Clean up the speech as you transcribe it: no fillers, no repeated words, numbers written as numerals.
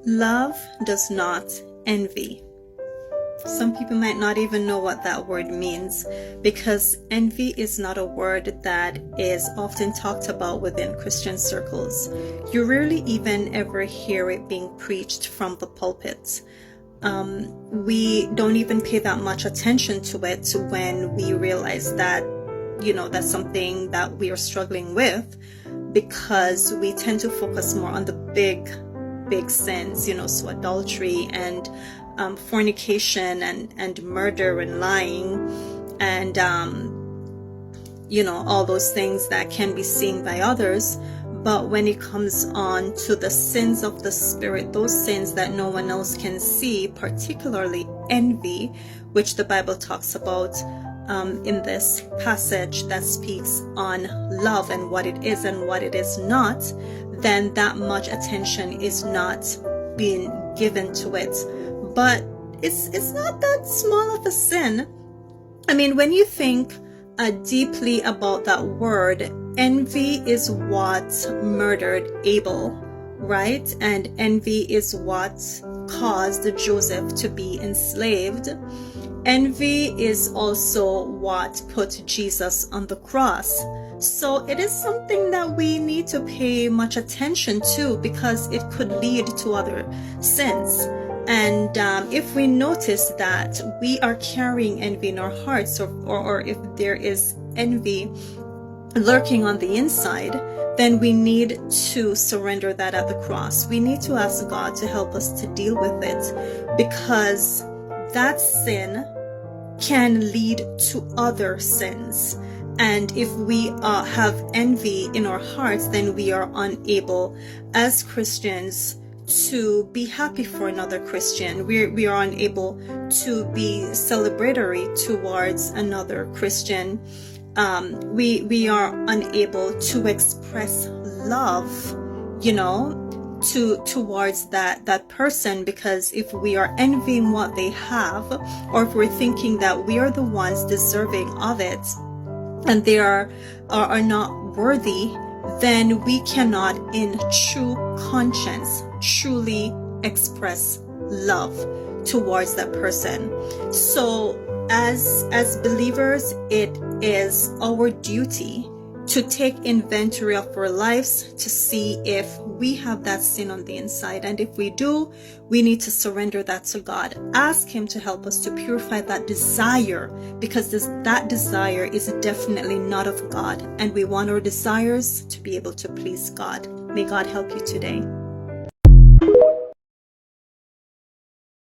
Love does not envy. Some people might not even know what that word means, because envy is not a word that is often talked about within Christian circles. You rarely even ever hear it being preached from the pulpit. We don't even pay that much attention to it when we realize that, that's something that we are struggling with, because we tend to focus more on the big sins, so adultery and fornication and murder and lying and all those things that can be seen by others. But when it comes on to the sins of the spirit, those sins that no one else can see, particularly envy, which the Bible talks about in this passage that speaks on love and what it is and what it is not, then that much attention is not being given to it. But it's not that small of a sin. I mean, when you think deeply about that word, envy is what murdered Abel, right? And envy is what caused Joseph to be enslaved. Envy is also what put Jesus on the cross. So it is something that we need to pay much attention to, because it could lead to other sins. And if we notice that we are carrying envy in our hearts, or if there is envy lurking on the inside, then we need to surrender that at the cross. We need to ask God to help us to deal with it, because that sin can lead to other sins. And if we have envy in our hearts, then we are unable as Christians to be happy for another Christian. We are unable to be celebratory towards another Christian. We are unable to express love, towards that person, because if we are envying what they have, or if we're thinking that we are the ones deserving of it and they are not worthy, then we cannot in true conscience truly express love towards that person. So as believers, it is our duty to take inventory of our lives to see if we have that sin on the inside. And if we do, we need to surrender that to God. Ask Him to help us to purify that desire, because that desire is definitely not of God. And we want our desires to be able to please God. May God help you today.